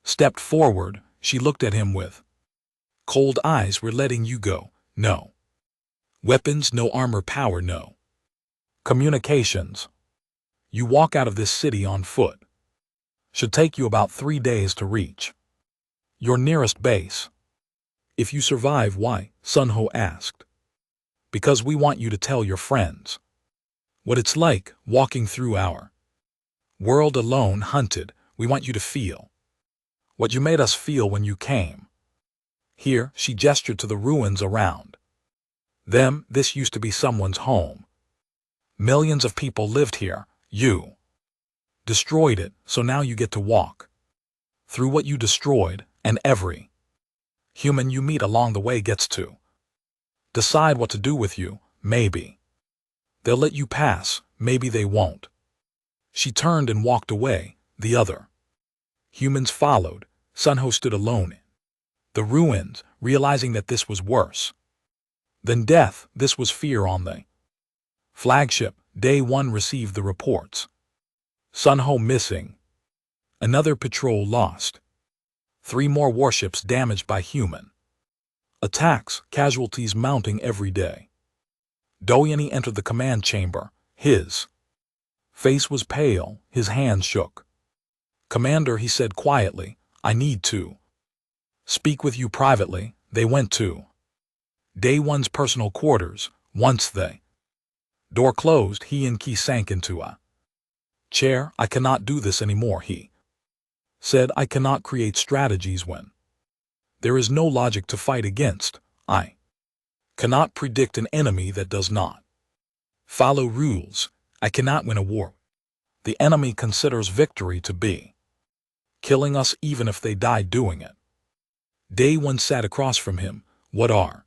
stepped forward. She looked at him with cold eyes. We're letting you go. No weapons, no armor power, no communications. You walk out of this city on foot. Should take you about 3 days to reach your nearest base. If you survive, why? Sanho asked. Because we want you to tell your friends what it's like walking through our world alone, hunted. We want you to feel what you made us feel when you came here. She gestured to the ruins around them. This used to be someone's home. Millions of people lived here. You destroyed it, so now you get to walk through what you destroyed, and every human you meet along the way gets to decide what to do with you. Maybe they'll let you pass, maybe they won't. She turned and walked away. The other humans followed. Sanho stood alone in the ruins, realizing that this was worse than death. This was fear. On the flagship, Day 1 received the reports. Sanho missing. Another patrol lost. 3 more warships damaged by human attacks, casualties mounting every day. Doyeni entered the command chamber. His face was pale, his hands shook. "Commander," he said quietly, "I need to speak with you privately." They went to Day One's personal quarters. Once the door closed, he and Key sank into a chair. "I cannot do this anymore," he said. "I cannot create strategies when there is no logic to fight against. I cannot predict an enemy that does not follow rules. I cannot win a war the enemy considers victory to be killing us even if they die doing it." Day One sat across from him. "What are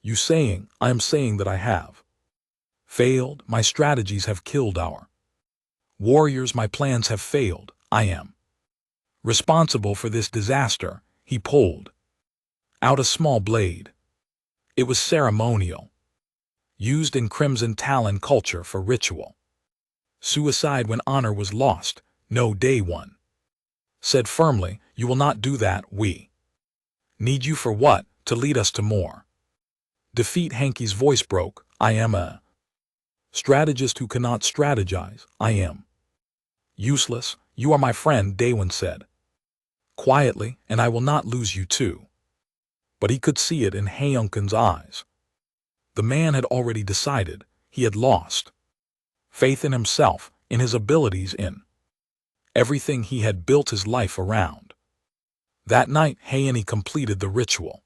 you saying?" "I am saying that I have failed. My strategies have killed our warriors. My plans have failed. I am responsible for this disaster." He pulled out a small blade. It was ceremonial, used in Crimson Talon culture for ritual suicide when honor was lost. "No," Day One said firmly, "you will not do that. We need you for what? To lead us to more defeat." Hanky's voice broke. "I am a strategist who cannot strategize. I am useless." "You are my friend," Day One said quietly, "and I will not lose you too." But he could see it in Hyunkin's eyes. The man had already decided. He had lost faith in himself, in his abilities, in everything he had built his life around. That night, Hyuni completed the ritual.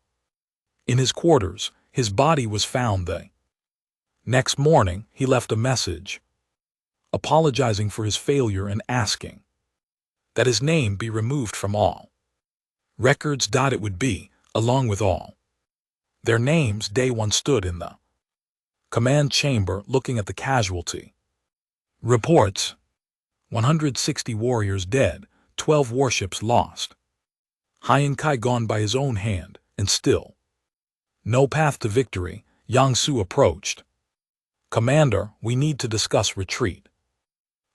In his quarters, his body was found. The next morning, he left a message, apologizing for his failure and asking that his name be removed from all records. It would be, along with all their names. Day One stood in the command chamber looking at the casualty reports. 160 warriors dead, 12 warships lost. Hyunkai gone by his own hand, and still no path to victory. Yang Su approached. "Commander, we need to discuss retreat."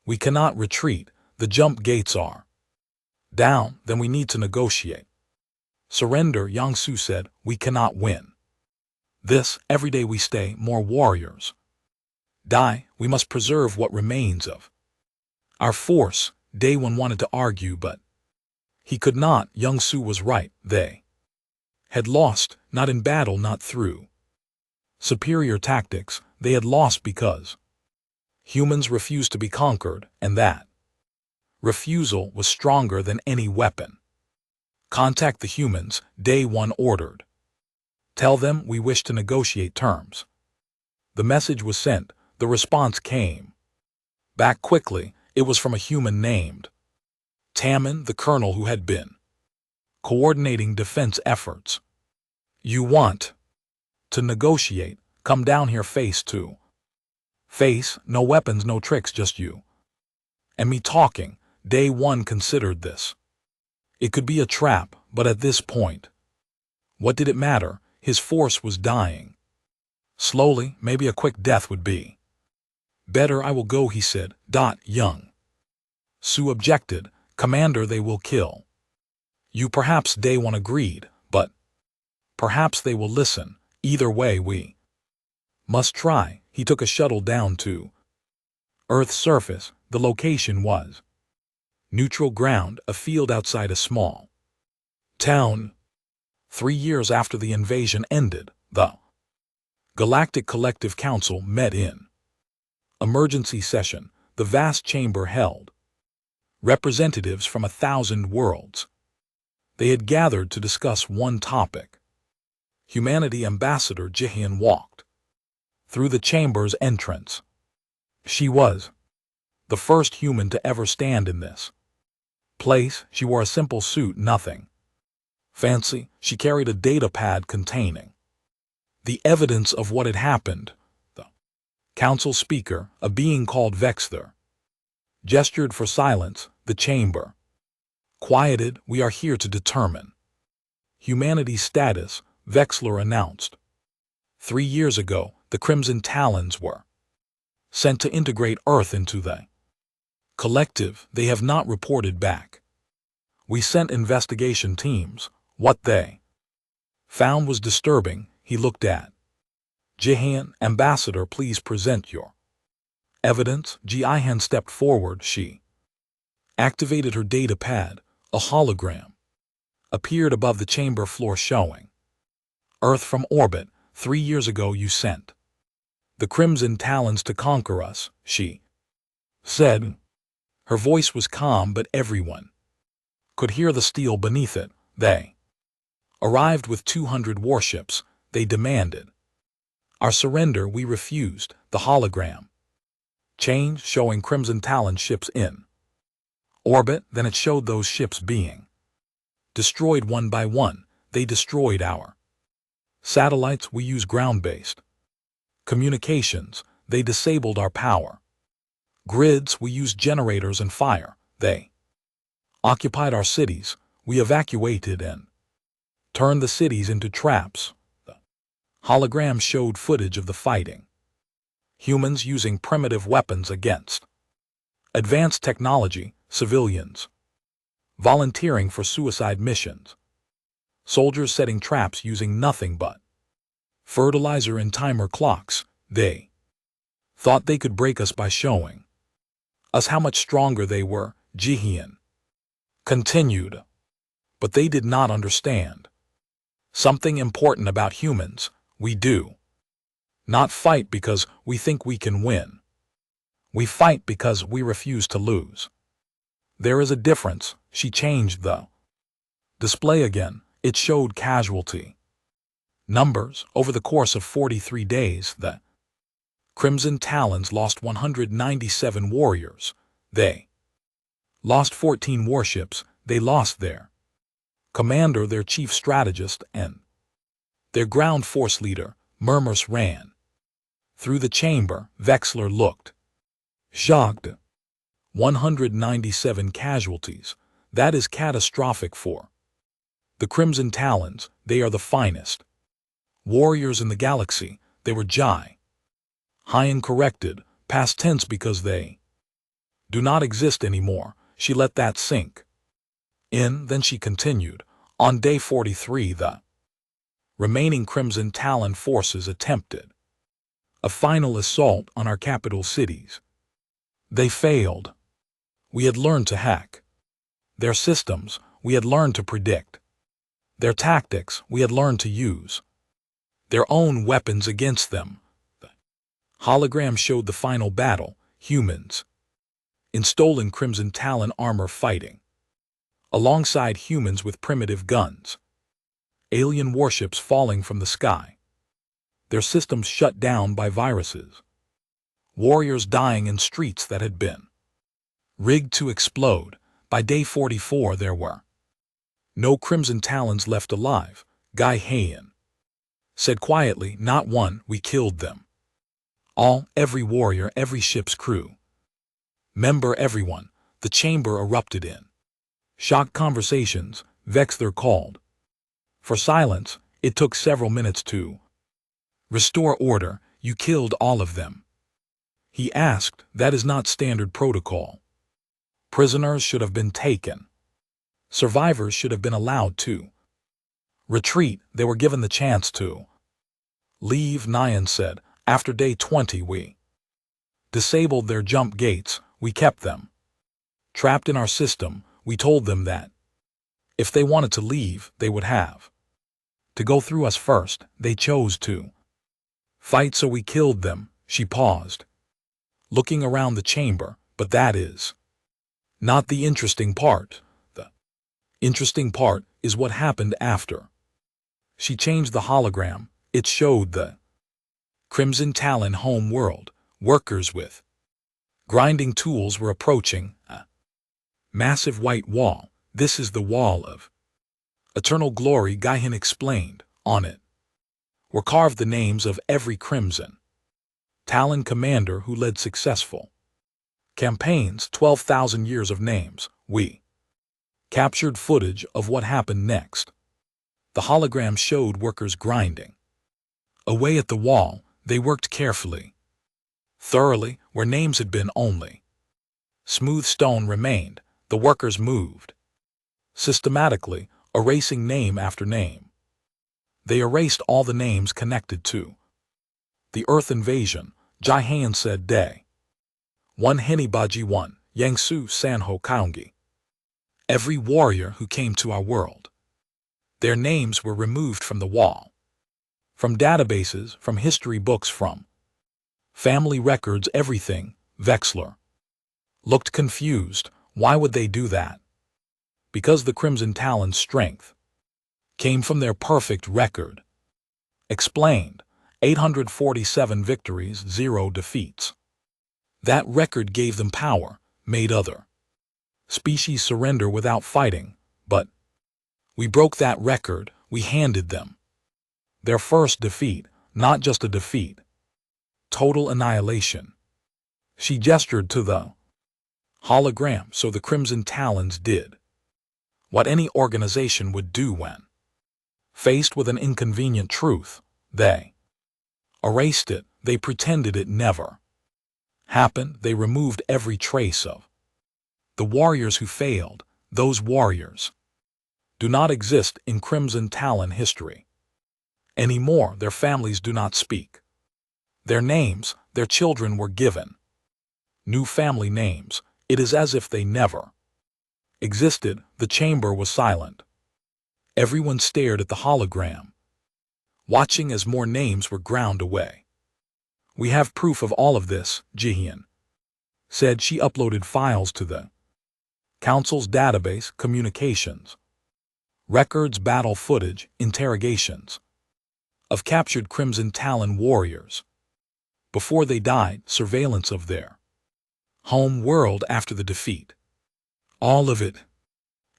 "We cannot retreat. The jump gates are down. Then we need to negotiate." "Surrender," Yang Su said. "We cannot win this. Every day we stay, more warriors die. We must preserve what remains of our force." Day One wanted to argue, but he could not. Yang Su was right. They had lost, not in battle, not through superior tactics. They had lost because humans refused to be conquered, and that refusal was stronger than any weapon. "Contact the humans," Day One ordered. "Tell them we wish to negotiate terms." The message was sent. The response came back quickly. It was from a human named Taman, the colonel who had been coordinating defense efforts. "You want to negotiate? Come down here face to face. No weapons, no tricks, just you and me talking." Day One considered this. It could be a trap, but at this point, what did it matter? His force was dying. Slowly, maybe a quick death would be better. "I will go," he said. Young Su objected. "Commander, they will kill you." "Perhaps," Day One agreed, "but perhaps they will listen. Either way, we must try." He took a shuttle down to Earth's surface. The location was neutral ground, a field outside a small town. 3 years after the invasion ended, the Galactic Collective Council met in emergency session. The vast chamber held representatives from 1,000 worlds. They had gathered to discuss one topic. Humanity Ambassador Jihyun walked through the chamber's entrance. She was the first human to ever stand in this place. She wore a simple suit, nothing fancy. She carried a data pad containing the evidence of what had happened. The council speaker, a being called Vexler, gestured for silence. The chamber quieted. "We are here to determine humanity's status," Vexler announced. 3 years ago, the Crimson Talons were sent to integrate Earth into the collective. They have not reported back. We sent investigation teams. What they found was disturbing. He looked at Jihan. Ambassador, please present your evidence. Jihan stepped forward. She activated her data pad. A hologram appeared above the chamber floor showing Earth from orbit. 3 years ago you sent the Crimson Talons to conquer us, she said. Her voice was calm, but everyone could hear the steel beneath it. They arrived with 200 warships. They demanded our surrender. We refused. The hologram changed, showing Crimson Talon ships in orbit. Then it showed those ships being destroyed one by one. They destroyed our satellites. We use ground-based communications. They disabled our power grids. We use generators and fire. They occupied our cities. We evacuated and turned the cities into traps. The hologram showed footage of the fighting. Humans using primitive weapons against advanced technology. Civilians volunteering for suicide missions. Soldiers setting traps using nothing but fertilizer and timer clocks. They thought they could break us by showing us how much stronger they were, Jihan continued. But they did not understand something important about humans. We do not fight because we think we can win. We fight because we refuse to lose. There is a difference. She changed the display again. It showed casualty numbers. Over the course of 43 days, the Crimson Talons lost 197 warriors. They lost 14 warships. They lost their commander, their chief strategist, and their ground force leader. Murmurs ran through the chamber. Vexler looked shocked. 197 casualties. That is catastrophic for the Crimson Talons. They are the finest warriors in the galaxy. They were Jihan corrected, past tense, because they do not exist anymore. She let that sink in. Then she continued. On day 43, the remaining Crimson Talon forces attempted a final assault on our capital cities. They failed. We had learned to hack their systems. We had learned to predict their tactics. We had learned to use their own weapons against them. The hologram showed the final battle. Humans in stolen Crimson Talon armor fighting alongside humans with primitive guns. Alien warships falling from the sky. Their systems shut down by viruses. Warriors dying in streets that had been rigged to explode. By day 44 there were no Crimson Talons left alive. Jihan said quietly, not one. We killed them all. Every warrior, every ship's crew member, everyone. The chamber erupted in shocked conversations. Vexler called for silence. It took several minutes to restore order. You killed all of them, he asked. That is not standard protocol. Prisoners should have been taken. Survivors should have been allowed to retreat. They were given the chance to leave, Nyan said. After day 20 we disabled their jump gates. We kept them trapped in our system. We told them that if they wanted to leave, they would have to go through us first. They chose to fight, so we killed them. She paused, looking around the chamber. But that is not the interesting part. The interesting part is what happened after. She changed the hologram. It showed the Crimson Talon home world. Workers with grinding tools were approaching a massive white wall. This is the wall of eternal glory, Jihan explained. On it were carved the names of every Crimson Talon commander who led successful campaigns. 12,000 years of names. We captured footage of what happened next. The hologram showed workers grinding away at the wall. They worked carefully, thoroughly. Where names had been, only smooth stone remained. The workers moved systematically erasing name after name. They erased all the names connected to the Earth invasion. Jihan said Day 1 Hinibaji 1 Yangsu Sanho Kaungi. Every warrior who came to our world. Their names were removed from the wall. From databases, from history books, from family records, everything. Vexler looked confused. Why would they do that? Because the Crimson Talon's strength came from their perfect record. Explained. 847 victories, 0 defeats. That record gave them power, made other species surrender without fighting, but we broke that record. We handed them their first defeat, not just a defeat. Total annihilation. She gestured to the hologram. So the Crimson Talons did what any organization would do when faced with an inconvenient truth. They erased it. They pretended it never happened. They removed every trace of the warriors who failed. Those warriors do not exist in Crimson Talon history anymore. Their families do not speak. Their names, their children were given new family names. It is as if they never existed. The chamber was silent. Everyone stared at the hologram, watching as more names were ground away. We have proof of all of this, Jihan said. She uploaded files to the Council's database, communications, records, battle footage, interrogations of captured Crimson Talon warriors before they died, surveillance of their home world after the defeat. All of it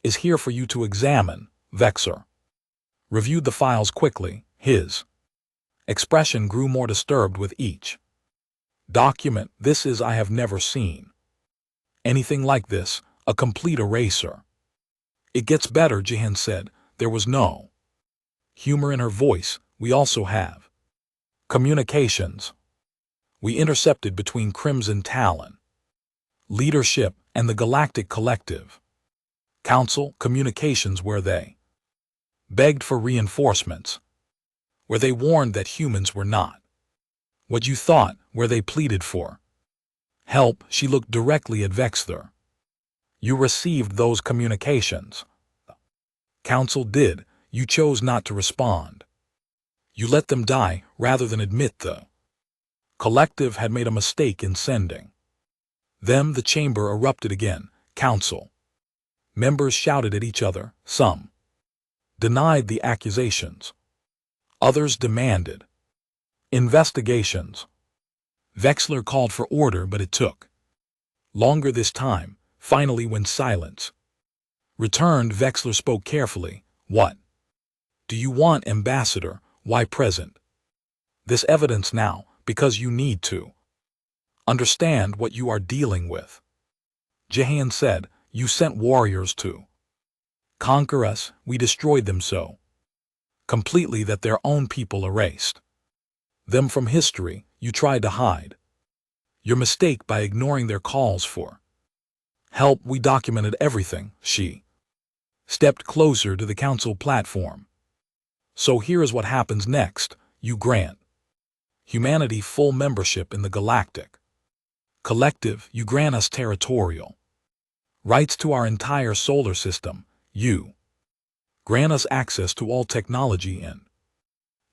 is here for you to examine. Vexer reviewed the files quickly. His expression grew more disturbed with each document. This is, I have never seen anything like this, a complete eraser. It gets better, Jihan said. There was no humor in her voice. We also have communications we intercepted between Crimson Talon leadership and the Galactic Collective Council, communications where they begged for reinforcements, where they warned that humans were not what you thought, where they pleaded for help. She looked directly at Vexler. You received those communications. Council did. You chose not to respond. You let them die rather than admit the collective had made a mistake in sending them. The chamber erupted again. Council members shouted at each other. Some denied the accusations. Others demanded investigations. Vexler called for order, but it took longer this time. Finally, when silence returned, Vexler spoke carefully. What do you want, Ambassador? Why present this evidence now? Because you need to understand what you are dealing with. Jihan said, you sent warriors to conquer us. We destroyed them so completely that their own people erased them from history. You tried to hide your mistake by ignoring their calls for help. We documented everything. She stepped closer to the council platform. So here is what happens next. You grant humanity full membership in the Galactic Collective. You grant us territorial rights to our entire solar system. You grant us access to all technology and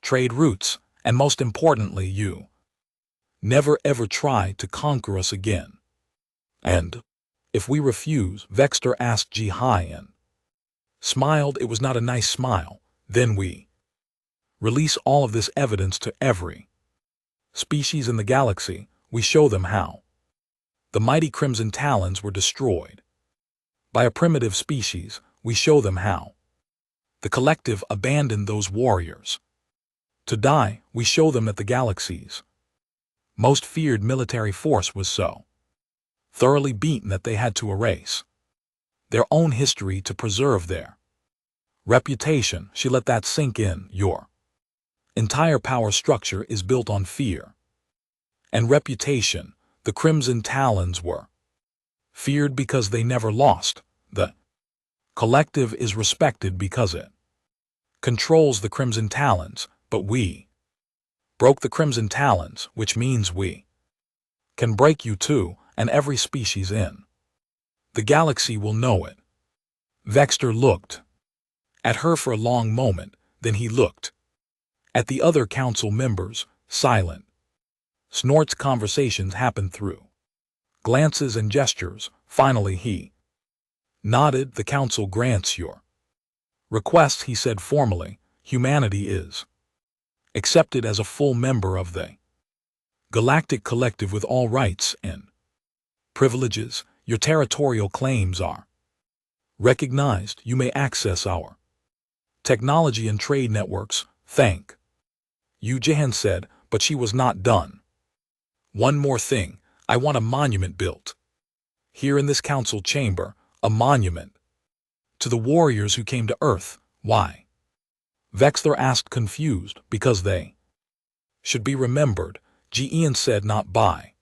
trade routes. And most importantly, you never ever try to conquer us again. And if we refuse, Vexter asked Jihan. Smiled. It was not a nice smile. Then we release all of this evidence to every species in the galaxy. We show them how the mighty Crimson Talons were destroyed by a primitive species. We show them how the collective abandoned those warriors to die. We show them that the galaxy's most feared military force was so thoroughly beaten that they had to erase their own history to preserve their reputation. She let that sink in. Your entire power structure is built on fear and reputation. The Crimson Talons were feared because they never lost the Collective is respected because it controls the Crimson Talons, but we broke the Crimson Talons, which means we can break you too, and every species in the galaxy will know it. Vexter looked at her for a long moment, then he looked at the other council members, silent. Snort's conversations happened through glances and gestures. Finally he nodded. The council grants your request, he said formally. Humanity is accepted as a full member of the Galactic Collective with all rights and privileges. Your territorial claims are recognized. You may access our technology and trade networks. Thank you, Jahan said, but she was not done. One more thing. I want a monument built here in this council chamber, a monument to the warriors who came to Earth. Why? Vexter asked, confused. Because they should be remembered, Ian said, not by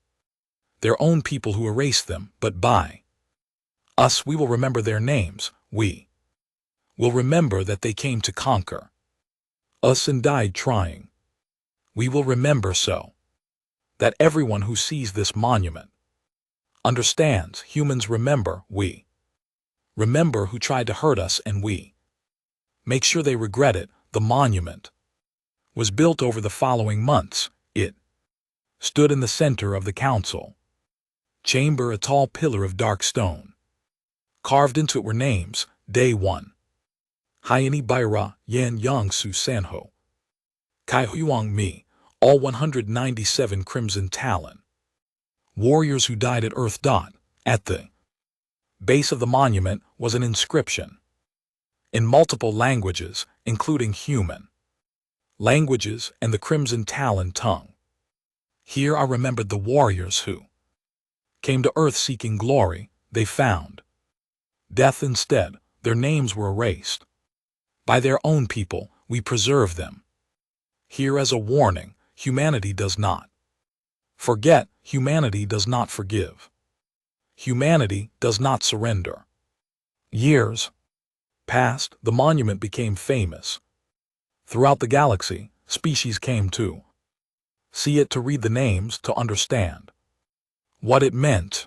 their own people who erased them, but by us. We will remember their names. We will remember that they came to conquer us and died trying. We will remember so that everyone who sees this monument understands. Humans remember. We remember who tried to hurt us, and we make sure they regret it. The monument was built over the following months. It stood in the center of the council chamber, a tall pillar of dark stone. Carved into it were names: Day 1, Hyeni Baira, Yan Yangsu Sanho, Kai Huang Mi, all 197 Crimson Talon warriors who died at Earth. At the base of the monument was an inscription in multiple languages, including human languages and the Crimson Talon tongue. Here I remembered the warriors who came to Earth seeking glory. They found death instead. Their names were erased by their own people. We preserve them here as a warning. Humanity does not forget. Humanity does not forgive. Humanity does not surrender. Years passed. The monument became famous. Throughout the galaxy, species came to see it, to read the names, to understand what it meant.